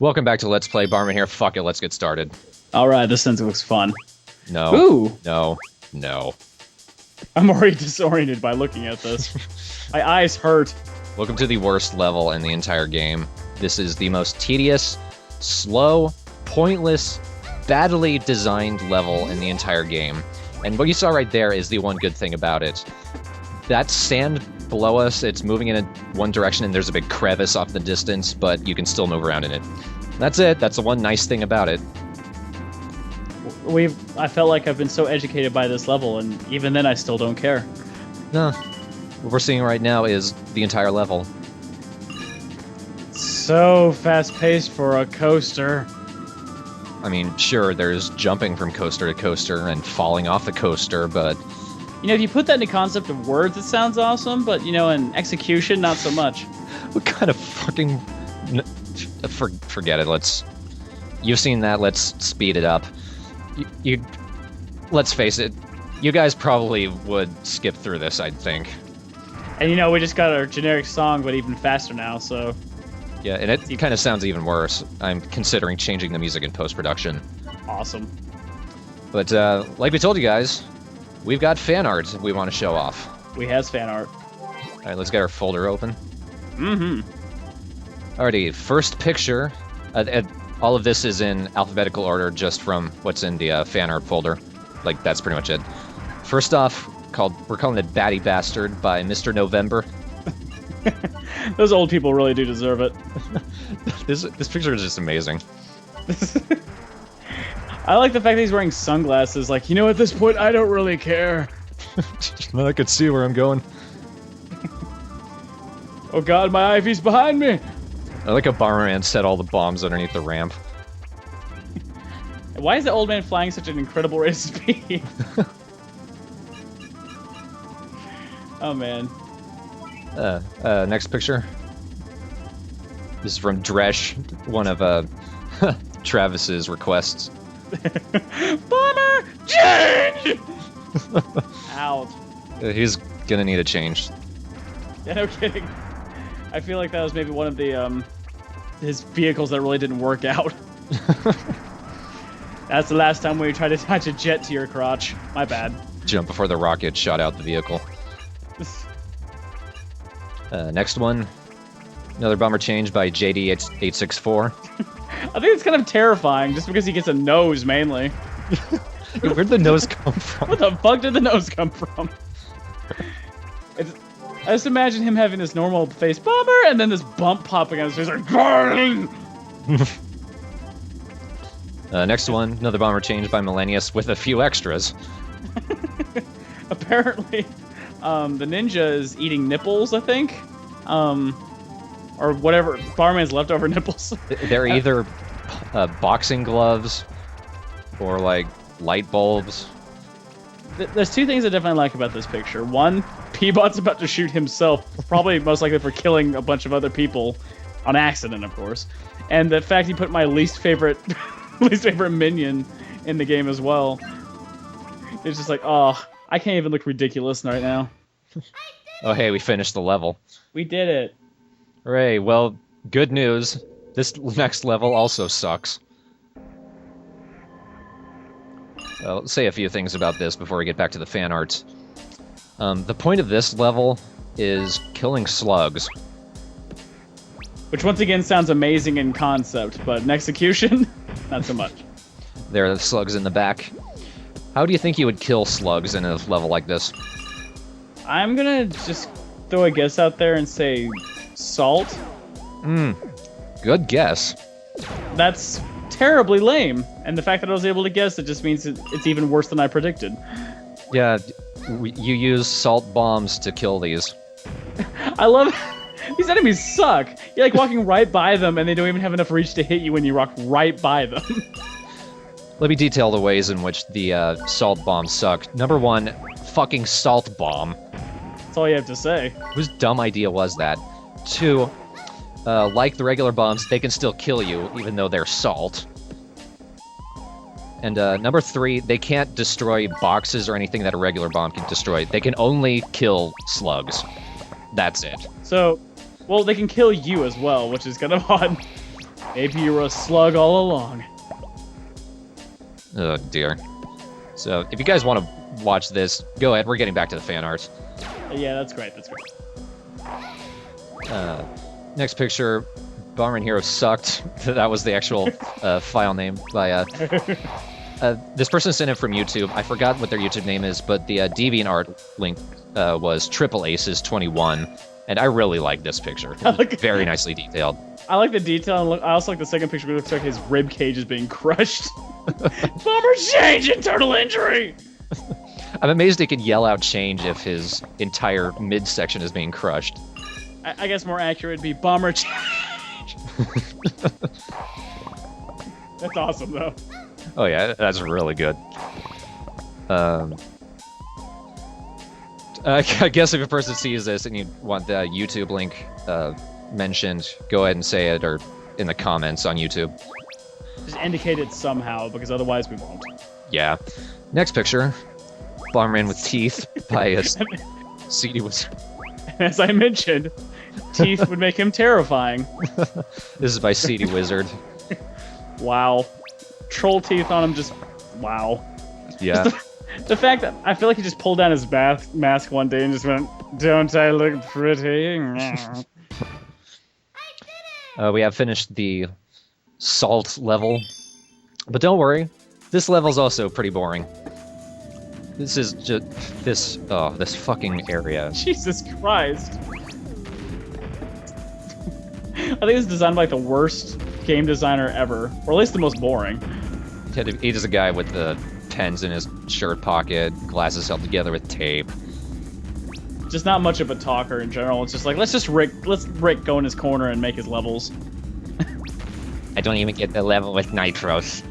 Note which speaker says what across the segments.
Speaker 1: Welcome back to Let's Play. Barman here. Fuck it, let's get started.
Speaker 2: Alright, this sensor looks fun.
Speaker 1: No.
Speaker 2: Ooh!
Speaker 1: No. No.
Speaker 2: I'm already disoriented by looking at this. My eyes hurt.
Speaker 1: Welcome to the worst level in the entire game. This is the most tedious, slow, pointless, badly designed level in the entire game. And what you saw right there is the one good thing about it. That sand below us, it's moving in one direction and there's a big crevice off the distance, but you can still move around in it. That's it. That's the one nice thing about it.
Speaker 2: I felt like I've been so educated by this level, and even then I still don't care.
Speaker 1: No. What we're seeing right now is the entire level.
Speaker 2: So fast-paced for a coaster.
Speaker 1: I mean, sure, there's jumping from coaster to coaster and falling off the coaster, but...
Speaker 2: You know, if you put that in the concept of words, it sounds awesome, but, you know, in execution, not so much.
Speaker 1: What kind of fucking... Forget it, You've seen that, let's speed it up. Let's face it, you guys probably would skip through this, I'd think.
Speaker 2: And you know, we just got our generic song, but even faster now, so...
Speaker 1: Yeah, and it kind of sounds even worse. I'm considering changing the music in post-production.
Speaker 2: Awesome.
Speaker 1: But, like we told you guys, we've got fan art we want to show off.
Speaker 2: We has fan art.
Speaker 1: Alright, let's get our folder open.
Speaker 2: Mm-hmm.
Speaker 1: Alrighty, first picture. All of this is in alphabetical order, just from what's in the fan art folder. Like, that's pretty much it. First off, we're calling it Batty Bastard by Mr. November.
Speaker 2: Those old people really do deserve it.
Speaker 1: This picture is just amazing.
Speaker 2: I like the fact that he's wearing sunglasses. Like, you know, at this point, I don't really care.
Speaker 1: I could see where I'm going.
Speaker 2: Oh god, my Ivy's behind me!
Speaker 1: I like how Bomberman set all the bombs underneath the ramp.
Speaker 2: Why is the old man flying such an incredible rate of speed? Oh man.
Speaker 1: Next picture. This is from Dresh, one of Travis's requests.
Speaker 2: Bomber! Change! Out.
Speaker 1: He's gonna need a change.
Speaker 2: Yeah, no kidding. I feel like that was maybe one of the, his vehicles that really didn't work out. That's the last time we tried to attach a jet to your crotch. My bad.
Speaker 1: Jump before the rocket shot out the vehicle. Next one. Another bomber change by JD864.
Speaker 2: I think it's kind of terrifying, just because he gets a nose, mainly.
Speaker 1: Where'd the nose come from?
Speaker 2: What the fuck did the nose come from? I just imagine him having this normal face bomber, and then this bump popping on his face like...
Speaker 1: Next one, another bomber change by Millennius with a few extras.
Speaker 2: Apparently, the ninja is eating nipples, I think. Or whatever, Barman's leftover nipples.
Speaker 1: They're either boxing gloves or, like, light bulbs.
Speaker 2: There's two things I definitely like about this picture. One, Peabot's about to shoot himself, probably most likely for killing a bunch of other people on accident, of course. And the fact he put my least favorite minion in the game as well. It's just like, oh, I can't even look ridiculous right now.
Speaker 1: Oh, hey, we finished the level.
Speaker 2: We did it.
Speaker 1: Hooray, well, good news. This next level also sucks. I'll say a few things about this before we get back to the fan arts. The point of this level is killing slugs.
Speaker 2: Which once again sounds amazing in concept, but in execution, not so much.
Speaker 1: There are the slugs in the back. How do you think you would kill slugs in a level like this?
Speaker 2: I'm gonna just throw a guess out there and say salt.
Speaker 1: Good guess.
Speaker 2: That's terribly lame, and the fact that I was able to guess it just means it's even worse than I predicted.
Speaker 1: Yeah, you use salt bombs to kill these.
Speaker 2: I love these enemies suck. You're like walking right by them, and they don't even have enough reach to hit you when you walk right by them.
Speaker 1: Let me detail the ways in which the salt bombs suck. Number one, fucking salt bomb.
Speaker 2: That's all you have to say.
Speaker 1: Whose dumb idea was that? Two, like the regular bombs, they can still kill you, even though they're salt. And number three, they can't destroy boxes or anything that a regular bomb can destroy. They can only kill slugs. That's it.
Speaker 2: So, well, they can kill you as well, which is kind of odd. Maybe you were a slug all along.
Speaker 1: Oh dear. So if you guys want to watch this, go ahead. We're getting back to the fan art.
Speaker 2: Yeah, that's great. That's great.
Speaker 1: Next picture, Bomberman Hero sucked. That was the actual file name by this person sent it from YouTube. I forgot what their YouTube name is, but the DeviantArt link was Triple Aces 21, and I really like this picture. Very nicely detailed.
Speaker 2: I like the detail, and look, I also like the second picture. It looks like his rib cage is being crushed. Bomber change, internal injury.
Speaker 1: I'm amazed he can yell out change if his entire midsection is being crushed.
Speaker 2: I guess more accurate would be bomber change. That's awesome, though.
Speaker 1: Oh yeah, that's really good. I guess if a person sees this and you want the YouTube link mentioned, go ahead and say it or in the comments on YouTube.
Speaker 2: Just indicate it somehow, because otherwise we won't.
Speaker 1: Yeah. Next picture, Bomberman with teeth by CD was.
Speaker 2: As I mentioned, teeth would make him terrifying.
Speaker 1: This is by CD Wizard.
Speaker 2: Wow. Troll teeth on him, just wow.
Speaker 1: Yeah.
Speaker 2: The fact that I feel like he just pulled down his mask one day and just went, "Don't I look pretty?"
Speaker 1: We have finished the salt level, but don't worry, this level's also pretty boring. This is just this fucking area.
Speaker 2: Jesus Christ. I think it's designed by like the worst game designer ever, or at least the most boring.
Speaker 1: He is a guy with the pens in his shirt pocket, glasses held together with tape.
Speaker 2: Just not much of a talker in general. It's just like, let's Rick go in his corner and make his levels.
Speaker 1: I don't even get the level with nitros.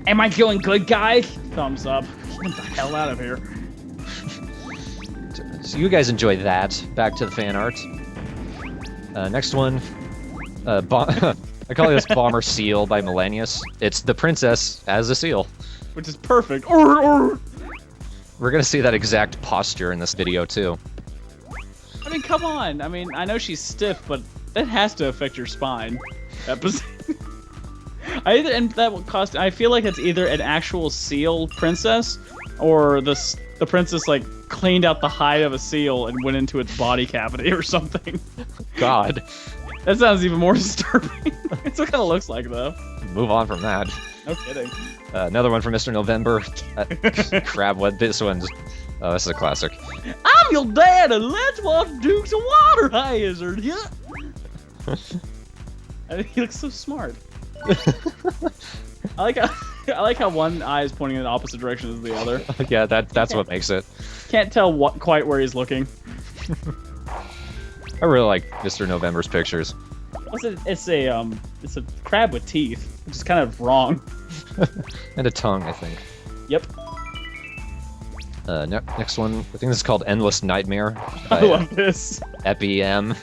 Speaker 2: Am I feeling good, guys? Thumbs up. Get the hell out of here.
Speaker 1: So you guys enjoy that. Back to the fan art. Next one. I call this Bomber Seal by Millennius. It's the princess as a seal.
Speaker 2: Which is perfect.
Speaker 1: We're gonna see that exact posture in this video, too.
Speaker 2: I mean, come on. I mean, I know she's stiff, but that has to affect your spine. I feel like it's either an actual seal princess, or the princess, like, cleaned out the hide of a seal and went into its body cavity or something.
Speaker 1: God.
Speaker 2: That sounds even more disturbing. That's what it kind of looks like, though.
Speaker 1: Move on from that.
Speaker 2: No kidding.
Speaker 1: Another one from Mr. November. Crap, what this one's... Oh, this is a classic.
Speaker 2: I'm your dad, and let's watch Dukes of Water Hazard. Yeah. I mean, he looks so smart. I like how one eye is pointing in the opposite direction as the other.
Speaker 1: Yeah, that's what makes it.
Speaker 2: Can't tell quite where he's looking.
Speaker 1: I really like Mr. November's pictures.
Speaker 2: It's a crab with teeth, which is kind of wrong.
Speaker 1: And a tongue, I think.
Speaker 2: Yep.
Speaker 1: Next one, I think this is called Endless Nightmare.
Speaker 2: I love this.
Speaker 1: EpiM.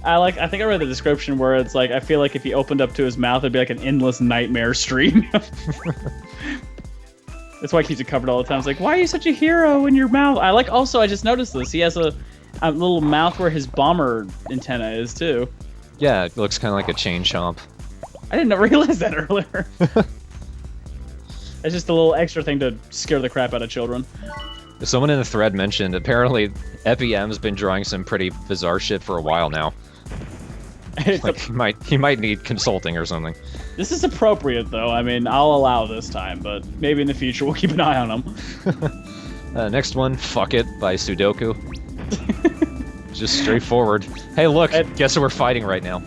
Speaker 2: I think I read the description where it's like, I feel like if he opened up to his mouth, it'd be like an endless nightmare stream. That's why he keeps it covered all the time. It's like, why are you such a hero in your mouth? I just noticed this. He has a little mouth where his bomber antenna is, too.
Speaker 1: Yeah, it looks kind of like a chain chomp.
Speaker 2: I didn't realize that earlier. It's just a little extra thing to scare the crap out of children.
Speaker 1: Someone in the thread mentioned, apparently, EpiM's been drawing some pretty bizarre shit for a while now. Like, he might need consulting or something.
Speaker 2: This is appropriate, though. I mean, I'll allow this time, but maybe in the future we'll keep an eye on him.
Speaker 1: Next one, Fuck It by Sudoku. Just straightforward. Hey, look, guess who we're fighting right now?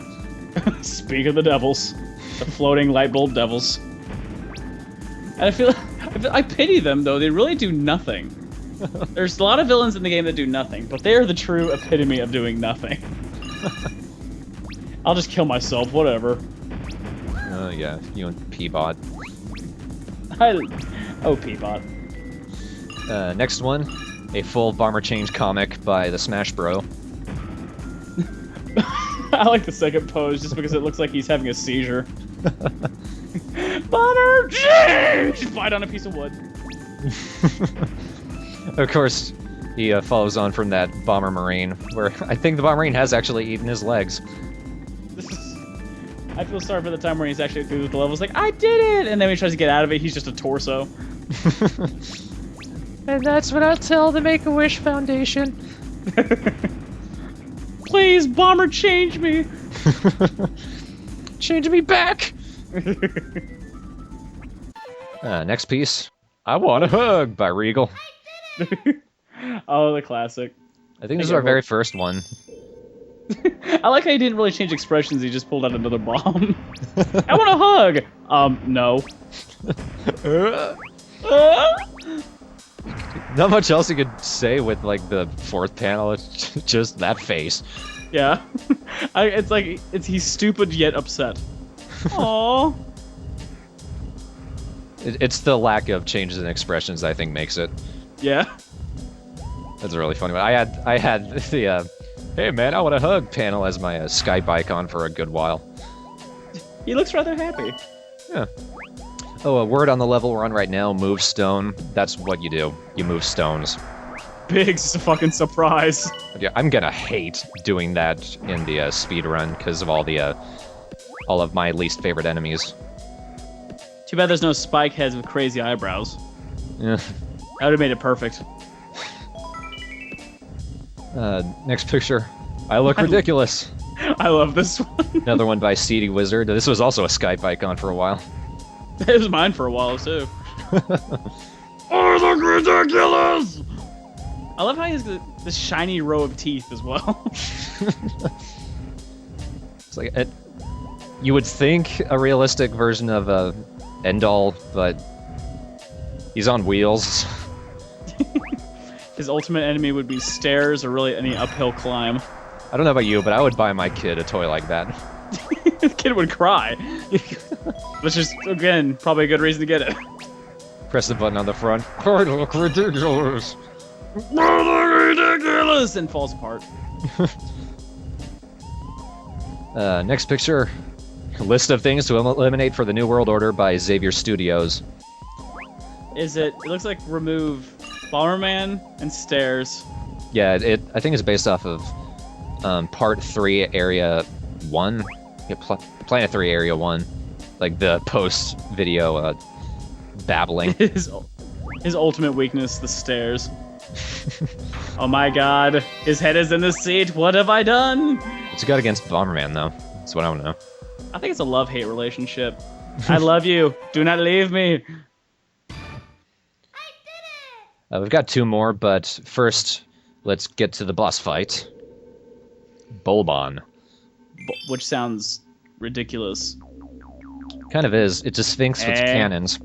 Speaker 2: Speak of the devils. The floating light bulb devils. And I pity them, though. They really do nothing. There's a lot of villains in the game that do nothing, but they are the true epitome of doing nothing. I'll just kill myself, whatever.
Speaker 1: Yeah, you and P-Bot.
Speaker 2: P-Bot.
Speaker 1: Next one, a full Bomber Change comic by the Smash Bro.
Speaker 2: I like the second pose just because it looks like he's having a seizure. Bomber Change! Fight on a piece of wood.
Speaker 1: Of course, he follows on from that Bomber Marine, where I think the Bomber Marine has actually eaten his legs.
Speaker 2: I feel sorry for the time where he's actually through the levels like, I did it! And then when he tries to get out of it, he's just a torso.
Speaker 1: And that's what I'll tell the Make-A-Wish Foundation.
Speaker 2: Please, Bomber, change me!
Speaker 1: Change me back! Next piece. I Want a Hug by Regal.
Speaker 2: Oh, the classic.
Speaker 1: I think this is our very first one.
Speaker 2: I like how he didn't really change expressions, he just pulled out another bomb. I want a hug! No.
Speaker 1: Not much else you could say with, like, the fourth panel, it's just that face.
Speaker 2: Yeah. It's like, he's stupid yet upset. Aww.
Speaker 1: It's the lack of changes in expressions I think makes it.
Speaker 2: Yeah.
Speaker 1: That's a really funny one. I had the, hey man, I want a hug panel as my Skype icon for a good while.
Speaker 2: He looks rather happy.
Speaker 1: Yeah. Oh, a word on the level we're on right now, move stone. That's what you do. You move stones.
Speaker 2: Big fucking surprise.
Speaker 1: Yeah, I'm gonna hate doing that in the speed run because of all of my least favorite enemies.
Speaker 2: Too bad there's no spike heads with crazy eyebrows.
Speaker 1: Yeah.
Speaker 2: That would have made it perfect.
Speaker 1: Next picture. I look ridiculous.
Speaker 2: I love this one.
Speaker 1: Another one by Seedy Wizard. This was also a Skype icon for a while.
Speaker 2: It was mine for a while, too. I look ridiculous! I love how he has this shiny row of teeth as well.
Speaker 1: It's like, you would think a realistic version of Endall, but he's on wheels.
Speaker 2: His ultimate enemy would be stairs or really any uphill climb.
Speaker 1: I don't know about you, but I would buy my kid a toy like that.
Speaker 2: The kid would cry. Which is, again, probably a good reason to get it.
Speaker 1: Press the button on the front. I look ridiculous.
Speaker 2: I look ridiculous! And falls apart.
Speaker 1: Next picture. List of things to eliminate for the New World Order by Xavier Studios.
Speaker 2: It looks like remove Bomberman and stairs.
Speaker 1: Yeah, I think it's based off of Part 3, Area 1. Yeah, Planet 3, Area 1. Like the post-video babbling.
Speaker 2: His ultimate weakness, the stairs. Oh my god, his head is in the seat, what have I done?
Speaker 1: What's it got against Bomberman, though? That's what I want to know.
Speaker 2: I think it's a love-hate relationship. I love you, do not leave me.
Speaker 1: We've got two more, but first, let's get to the boss fight. Bolbon.
Speaker 2: Which sounds ridiculous.
Speaker 1: Kind of is. It's a sphinx with cannons.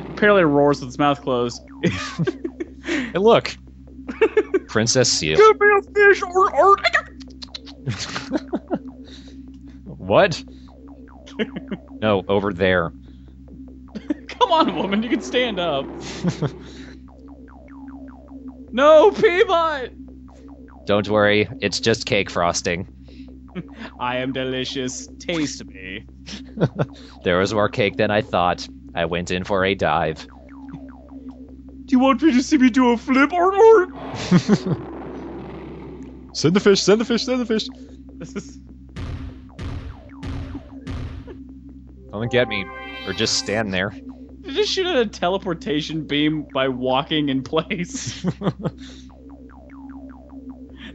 Speaker 2: Apparently roars with its mouth closed.
Speaker 1: Hey, look! Princess Seal.
Speaker 2: Give me a fish or...
Speaker 1: What? No, over there.
Speaker 2: Come on, woman, you can stand up. No, Peabot!
Speaker 1: Don't worry, it's just cake frosting.
Speaker 2: I am delicious. Taste me.
Speaker 1: There was more cake than I thought. I went in for a dive.
Speaker 2: Do you want me to see me do a flip or?
Speaker 1: Send the fish, send the fish, send the fish. Come and get me, or just stand there.
Speaker 2: You just shoot at a teleportation beam by walking in place.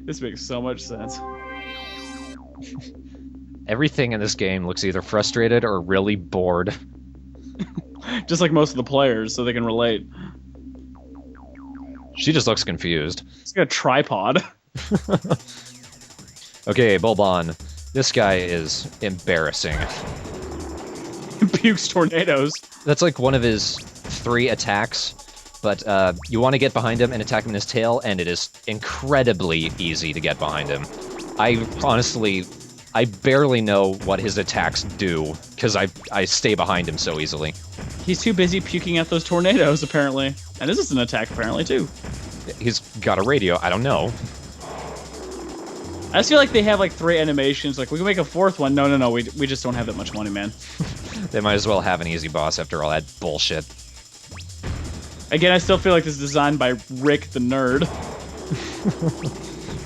Speaker 2: This makes so much sense.
Speaker 1: Everything in this game looks either frustrated or really bored.
Speaker 2: Just like most of the players, so they can relate.
Speaker 1: She just looks confused.
Speaker 2: She's got a tripod.
Speaker 1: Okay, Bolbon. This guy is embarrassing.
Speaker 2: Pukes tornadoes.
Speaker 1: That's like one of his 3 attacks, but you want to get behind him and attack him in his tail, and it is incredibly easy to get behind him. I barely know what his attacks do, because I stay behind him so easily.
Speaker 2: He's too busy puking out those tornadoes, apparently. And this is an attack, apparently, too.
Speaker 1: He's got a radio, I don't know.
Speaker 2: I just feel like they have like 3 animations, like we can make a 4th one. No, we just don't have that much money, man.
Speaker 1: They might as well have an easy boss after all that bullshit.
Speaker 2: Again, I still feel like this is designed by Rick the Nerd.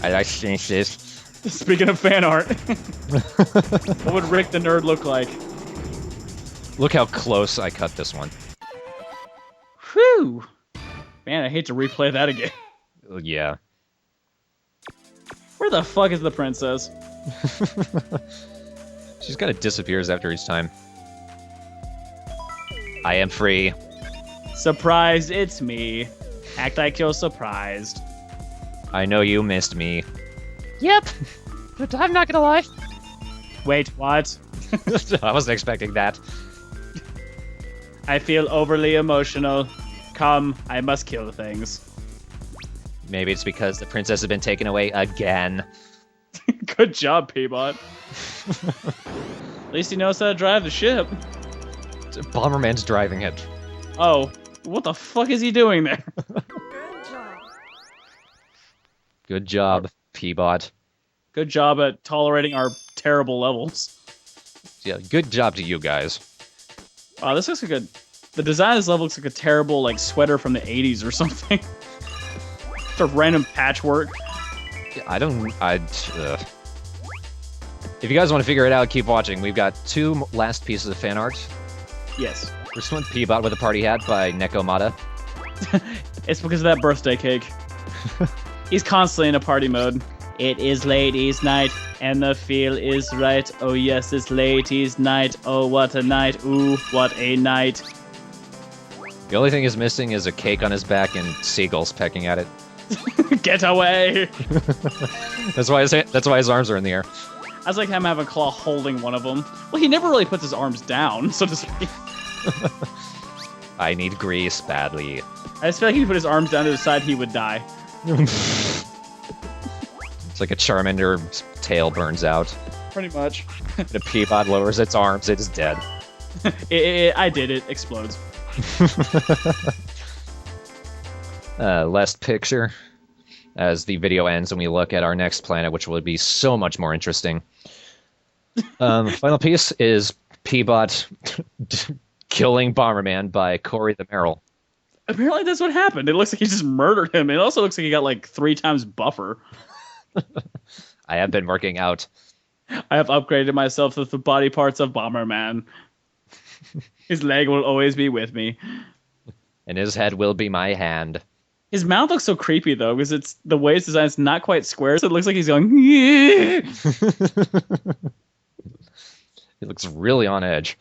Speaker 1: I think this
Speaker 2: Speaking of fan art, what would Rick the Nerd look like?
Speaker 1: Look how close I cut this one.
Speaker 2: Whew! Man, I hate to replay that again.
Speaker 1: Yeah.
Speaker 2: Where the fuck is the princess?
Speaker 1: She just kind of disappears after each time. I am free.
Speaker 2: Surprise, it's me. Act like you're surprised.
Speaker 1: I know you missed me. Yep. But I'm not gonna lie.
Speaker 2: Wait, what?
Speaker 1: I wasn't expecting that.
Speaker 2: I feel overly emotional. Come, I must kill things.
Speaker 1: Maybe it's because the princess has been taken away again.
Speaker 2: Good job, P-Bot. At least he knows how to drive the ship.
Speaker 1: Bomberman's driving it.
Speaker 2: Oh, what the fuck is he doing there?
Speaker 1: Good job, P-Bot.
Speaker 2: Good job at tolerating our terrible levels.
Speaker 1: Yeah, good job to you guys.
Speaker 2: Wow, this looks like a... The design of this level looks like a terrible, like, sweater from the 80s or something. It's a random patchwork.
Speaker 1: If you guys want to figure it out, keep watching. We've got two last pieces of fan art.
Speaker 2: Yes.
Speaker 1: First one, P-Bot with a party hat by Nekomata.
Speaker 2: It's because of that birthday cake. He's constantly in a party mode. It is ladies' night, and the feel is right. Oh yes, it's ladies' night. Oh, what a night. Ooh, what a night.
Speaker 1: The only thing he's missing is a cake on his back and seagulls pecking at it.
Speaker 2: Get away!
Speaker 1: That's why his arms are in the air.
Speaker 2: I was like him having a claw holding one of them. Well, he never really puts his arms down, so to speak.
Speaker 1: I need grease badly.
Speaker 2: I just feel like if he put his arms down to the side, he would die.
Speaker 1: It's like a Charmander's tail burns out.
Speaker 2: Pretty much.
Speaker 1: The P-Bot lowers its arms, it is dead.
Speaker 2: I did it. Explodes.
Speaker 1: Last picture. As the video ends and we look at our next planet, which will be so much more interesting. Final piece is P-Bot killing Bomberman by Corey the Merrill.
Speaker 2: Apparently that's what happened. It looks like he just murdered him. It also looks like he got like 3 times buffer.
Speaker 1: I have been working out.
Speaker 2: I have upgraded myself with the body parts of Bomberman. His leg will always be with me.
Speaker 1: And his head will be my hand.
Speaker 2: His mouth looks so creepy though, because it's the way it's designed. It's not quite square, so it looks like he's going. Yeah!
Speaker 1: It looks really on edge.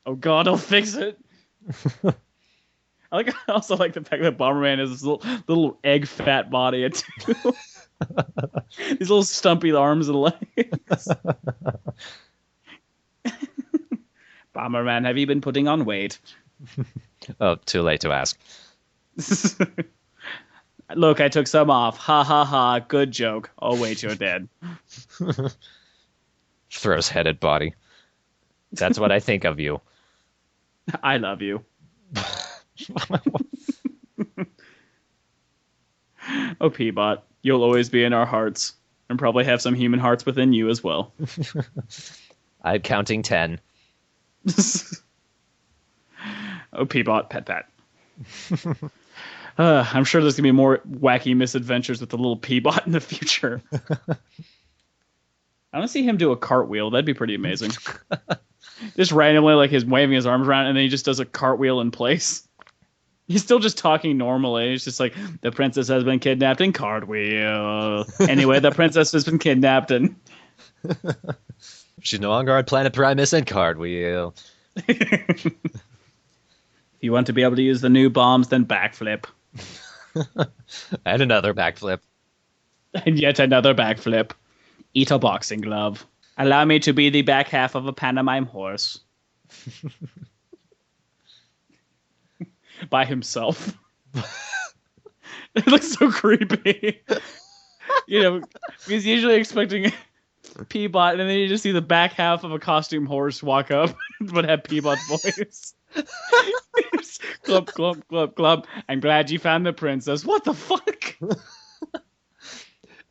Speaker 2: Oh God, I'll fix it. I also like the fact that Bomberman has this little egg fat body too. These little stumpy arms and legs. Bomberman, have you been putting on weight?
Speaker 1: Oh, too late to ask.
Speaker 2: Look, I took some off. Ha ha ha. Good joke. Oh wait, you're dead.
Speaker 1: Throws head at body. That's what I think of you.
Speaker 2: I love you. Oh, P-Bot, you'll always be in our hearts, and probably have some human hearts within you as well.
Speaker 1: I'm counting 10.
Speaker 2: Oh, P-Bot, pet. I'm sure there's going to be more wacky misadventures with the little P-Bot in the future. I want to see him do a cartwheel. That'd be pretty amazing. Just randomly, like, he's waving his arms around, and then he just does a cartwheel in place. He's still just talking normally. It's just like, the princess has been kidnapped and cartwheel. Anyway, the princess has been kidnapped and...
Speaker 1: She's no longer on Planet Primus and cartwheel.
Speaker 2: If you want to be able to use the new bombs, then backflip.
Speaker 1: And another backflip.
Speaker 2: And yet another backflip. Eat a boxing glove. Allow me to be the back half of a pantomime horse. By himself. It looks so creepy. You know, he's usually expecting P-Bot, and then you just see the back half of a costume horse walk up, but have P-Bot's voice. Clump, clump, clump, clump. I'm glad you found the princess. What the fuck?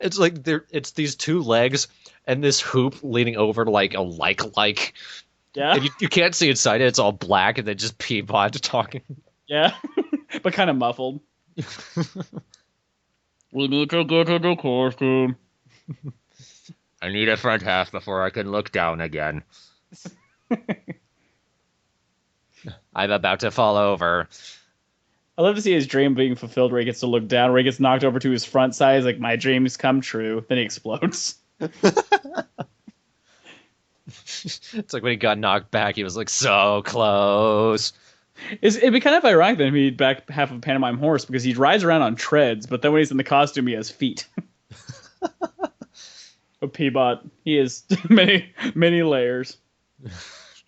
Speaker 1: It's like it's these two legs and this hoop leaning over to like a like.
Speaker 2: Yeah.
Speaker 1: And you can't see inside it. It's all black, and then just P-Bot talking.
Speaker 2: Yeah. But kind of muffled. We need to get to the costume.
Speaker 1: I need a front half before I can look down again. I'm about to fall over.
Speaker 2: I love to see his dream being fulfilled where he gets to look down, where he gets knocked over to his front side. He's like, my dreams come true. Then he explodes.
Speaker 1: It's like when he got knocked back, he was like so close.
Speaker 2: It'd be kind of ironic that he'd back half of a pantomime horse because he rides around on treads, but then when he's in the costume, he has feet. But Peabot, he has many, many layers.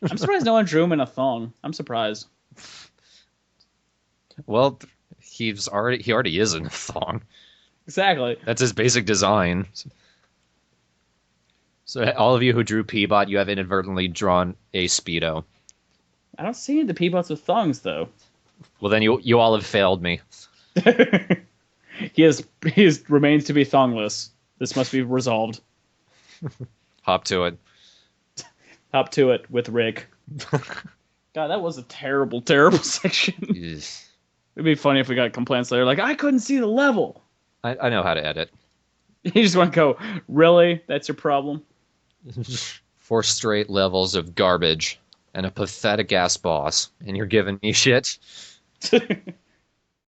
Speaker 2: I'm surprised no one drew him in a thong. I'm surprised.
Speaker 1: Well, he already is in a thong.
Speaker 2: Exactly.
Speaker 1: That's his basic design. So all of you who drew Peabot, you have inadvertently drawn a Speedo.
Speaker 2: I don't see any of the Peabots with thongs, though.
Speaker 1: Well, then you all have failed me.
Speaker 2: He remains to be thongless. This must be resolved.
Speaker 1: Hop to it.
Speaker 2: Hop to it with Rick. God, that was a terrible, terrible section. It'd be funny if we got complaints later, like, I couldn't see the level.
Speaker 1: I know how to edit.
Speaker 2: You just want to go, really? That's your problem?
Speaker 1: 4 straight levels of garbage and a pathetic ass boss, and you're giving me shit.